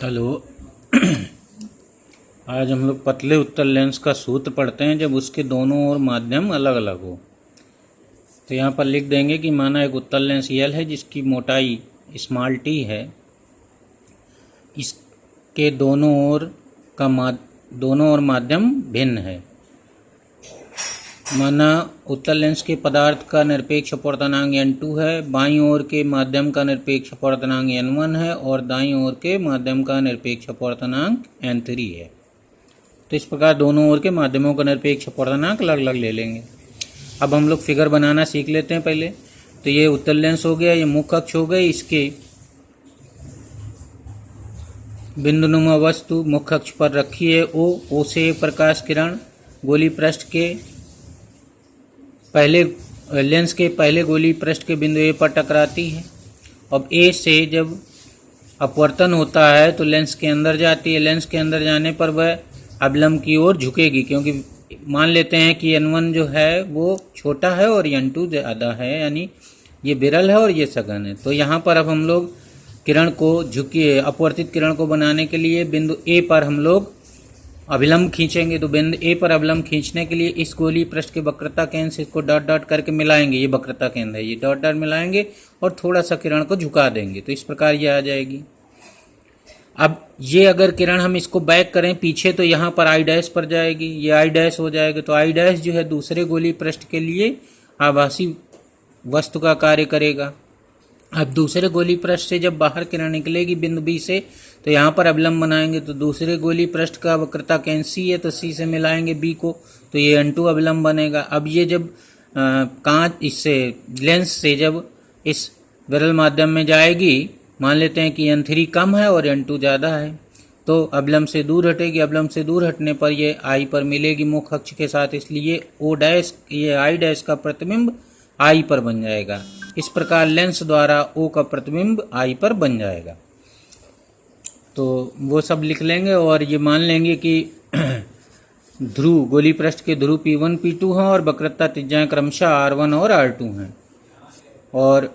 Hello. आज हम लोग पतले उत्तल लेंस का सूत्र पढ़ते हैं जब उसके दोनों ओर माध्यम अलग अलग हो। तो यहाँ पर लिख देंगे कि माना एक उत्तल लेंस यल है जिसकी मोटाई स्मॉल टी है। इसके दोनों ओर माध्यम भिन्न है। माना उत्तल लेंस के पदार्थ का निरपेक्ष अपवर्तनांक n2 है, बाईं ओर के माध्यम का निरपेक्ष अपवर्तनांक n1 है और दाईं ओर के माध्यम का निरपेक्ष अपवर्तनांक n3 है। तो इस प्रकार दोनों ओर के माध्यमों का निरपेक्ष अपवर्तनांक अलग अलग ले लेंगे। अब हम लोग फिगर बनाना सीख लेते हैं पहले। तो ये उत्तल लेंस हो गया, ये मुख्य अक्ष हो गई, इसके बिंदुनुमा वस्तु मुख्य अक्ष पर रखी है। ओ से प्रकाश किरण गोली पृष्ठ के लेंस के पहले गोली पृष्ठ के बिंदु ए पर टकराती है। अब ए से जब अपवर्तन होता है तो लेंस के अंदर जाती है। लेंस के अंदर जाने पर वह अवलंब की ओर झुकेगी, क्योंकि मान लेते हैं कि n1 जो है वो छोटा है और n2 ज़्यादा है, यानी ये विरल है और ये सघन है। तो यहाँ पर अब हम लोग किरण को अपवर्तित किरण को बनाने के लिए बिंदु ए पर हम लोग अभिलंब खींचेंगे। तो बिंदु ए पर अभिलंब खींचने के लिए इस गोली पृष्ठ के वक्रता केंद्र से इसको डॉट डॉट करके मिलाएंगे। ये वक्रता केंद्र है, ये डॉट डॉट मिलाएंगे और थोड़ा सा किरण को झुका देंगे। तो इस प्रकार ये आ जाएगी। अब ये अगर किरण हम इसको बैक करें पीछे तो यहाँ पर आई डैश पर जाएगी, ये आई डैश हो जाएगा। तो आई डैश जो है दूसरे गोली पृष्ठ के लिए आभासी वस्तु का कार्य करेगा। अब दूसरे गोली पृष्ठ से जब बाहर किरण निकलेगी बिंदु बी से, तो यहाँ पर अवलंब बनाएंगे। तो दूसरे गोली पृष्ठ का वक्रता केंद्र सी है, तो सी से मिलाएंगे बी को, तो ये n2 अवलंब बनेगा। अब ये जब कांच इससे लेंस से जब इस विरल माध्यम में जाएगी, मान लेते हैं कि n3 कम है और n2 ज़्यादा है, तो अवलंब से दूर हटेगी। अवलंब से दूर हटने पर ये आई पर मिलेगी मुख्य अक्ष के साथ, इसलिए ओ डैश ये आई डैश का प्रतिबिंब आई पर बन जाएगा। इस प्रकार लेंस द्वारा ओ का प्रतिबिंब आई पर बन जाएगा। तो वो सब लिख लेंगे और ये मान लेंगे कि ध्रुव गोली पृष्ठ के ध्रुव P1 P2 हैं और वक्रता त्रिज्याएं क्रमशः R1 और R2 हैं। और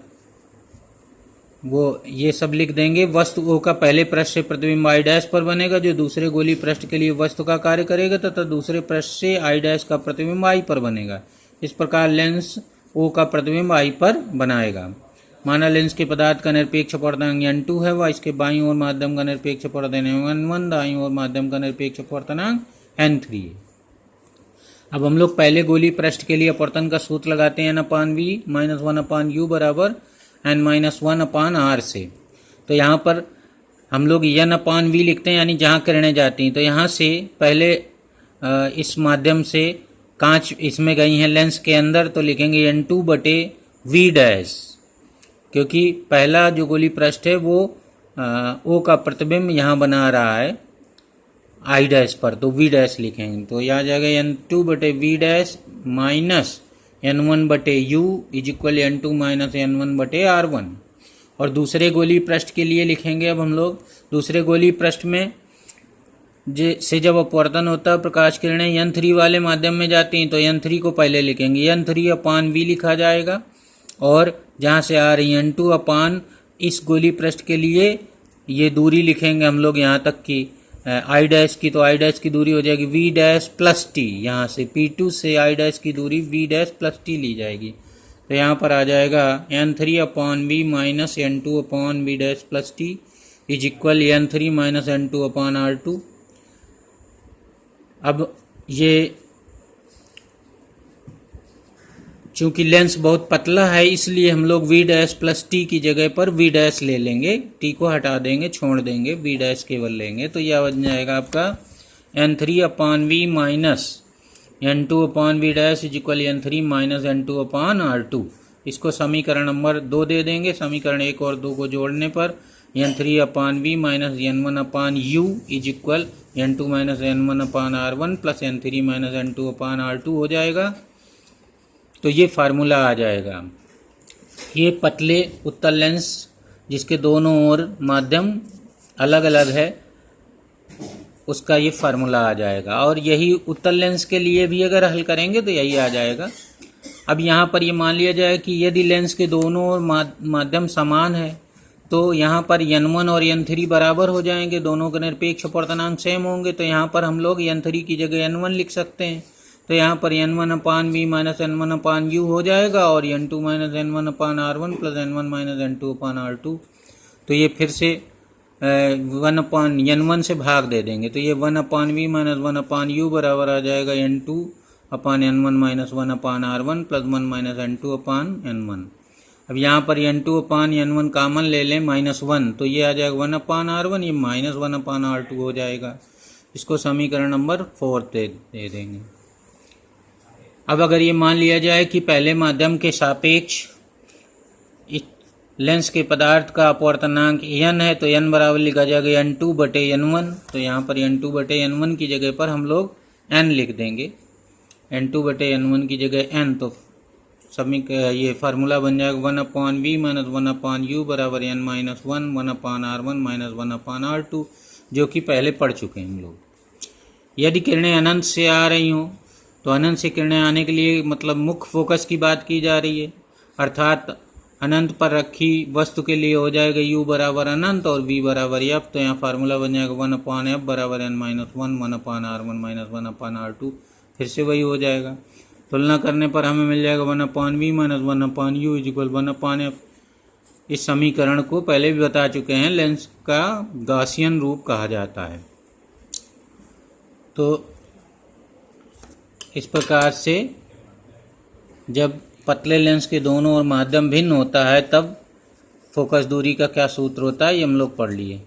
वो ये सब लिख देंगे। वस्तु O का पहले पृष्ठ से प्रतिबिंब आई डैश पर बनेगा, जो दूसरे गोली पृष्ठ के लिए वस्तु का कार्य करेगा, तथा दूसरे पृष्ठ से आई डैश का प्रतिबिंब आई पर बनेगा। इस प्रकार लेंस O का प्रतिबिंब आई पर बनाएगा। माना लेंस के पदार्थ का निरपेक्ष अपवर्तनांक n2 है, वह इसके बाईं ओर माध्यम का निरपेक्ष अपवर्तनांक n1, दाईं ओर माध्यम का निरपेक्ष अपवर्तनांक n3 है। अब हम लोग पहले गोली पृष्ठ के लिए अपवर्तन का सूत्र लगाते हैं n/v - 1/u बराबर n - 1/r से। तो यहाँ पर हम लोग n/v लिखते हैं, यानी जहाँ किरणें जाती हैं। तो यहाँ से पहले इस माध्यम से कांच इसमें गई हैं लेंस के अंदर, तो लिखेंगे n2/v डैश, क्योंकि पहला जो गोली पृष्ठ है वो ओ का प्रतिबिंब यहाँ बना रहा है आई डैश पर, तो v डैश लिखेंगे। तो यह आ जाएगा n2/v dash minus n1/u is equal n2 minus n1/r1। और दूसरे गोली पृष्ठ के लिए लिखेंगे। अब हम लोग दूसरे गोली पृष्ठ में से जब अपवर्तन होता है, प्रकाश किरणें n3 वाले माध्यम में जाती हैं, तो n3 को पहले लिखेंगे, n3/v लिखा जाएगा। और जहाँ से आ रही n2 इस गोली पृष्ठ के लिए ये दूरी लिखेंगे हम लोग यहाँ तक की आई डैश की, तो आई डैश की दूरी हो जाएगी v डैश प्लस टी। यहाँ से P2 से आई डैश की दूरी v डैश प्लस टी ली जाएगी। तो यहाँ पर आ जाएगा n3/v minus n2/v dash plus T is equal n3 minus n2/r2। अब ये चूंकि लेंस बहुत पतला है, इसलिए हम लोग v डैश प्लस टी की जगह पर v डैश ले लेंगे। t को हटा देंगे, छोड़ देंगे, v डैश केवल लेंगे। तो यह बन जाएगा आपका n3/v minus n2/v dash is equal n3 minus n2/r2। इसको समीकरण नंबर 2 दे देंगे। समीकरण 1 और 2 को जोड़ने पर n3/v minus n1/u is equal n2 minus n1/r1 plus n3 minus n2/r2 हो जाएगा। तो ये फार्मूला आ जाएगा। ये पतले उत्तल लेंस जिसके दोनों ओर माध्यम अलग अलग है, उसका ये फार्मूला आ जाएगा। और यही उत्तल लेंस के लिए भी अगर हल करेंगे तो यही आ जाएगा। अब यहाँ पर ये मान लिया जाए कि यदि लेंस के दोनों ओर माध्यम समान है, तो यहाँ पर n1 और n3 बराबर हो जाएंगे, दोनों के निरपेक्ष अपूर्णांक सेम होंगे, तो यहाँ पर हम लोग n3 की जगह n1 लिख सकते हैं। तो यहाँ पर n1 अपान v माइनस n1 अपान u हो जाएगा और n2 माइनस n1 अपान r1 plus n1 minus n2 अपान r2। तो ये फिर से 1 अपान n1 से भाग दे देंगे, तो ये 1 अपान v माइनस 1 अपान u बराबर आ जाएगा n2 अपान n1 माइनस 1 अपान r1 प्लस 1 माइनस n2 अपान n1। अब यहाँ पर n2 अपान n1 कामन ले लें -1, तो ये आ जाएगा 1 अपान r1, ये माइनस 1 अपान r2 हो जाएगा। इसको समीकरण नंबर 4 दे देंगे। अब अगर ये मान लिया जाए कि पहले माध्यम के सापेक्ष लेंस के पदार्थ का अपवर्तनांक n है, तो n बराबर लिखा जाएगा n2 बटे n1। तो यहाँ पर n2 बटे n1 की जगह पर हम लोग n लिख देंगे, n2 बटे n1 की जगह n। तो ये फार्मूला बन जाएगा 1 upon V minus 1 upon you बराबर n माइनस 1 अपान r1 माइनस 1 अपान r2, जो कि पहले पढ़ चुके हैं हम लोग। यदि किरणें अनंत से आ रही हों, तो अनंत से किरणें आने के लिए मतलब मुख्य फोकस की बात की जा रही है, अर्थात अनंत पर रखी वस्तु के लिए हो जाएगा u बराबर अनंत और v बराबर f। तो यहाँ फार्मूला बन जाएगा 1 अपान f बराबर n माइनस 1 अपान r1 माइनस 1 अपान r2, फिर से वही हो जाएगा। तुलना करने पर हमें मिल जाएगा 1 upon V minus 1 upon U equal 1 upon F. इस समीकरण को पहले भी बता चुके हैं, लेंस का गॉसियन रूप कहा जाता है। तो इस प्रकार से जब पतले लेंस के दोनों ओर माध्यम भिन्न होता है, तब फोकस दूरी का क्या सूत्र होता है ये हम लोग पढ़ लिए।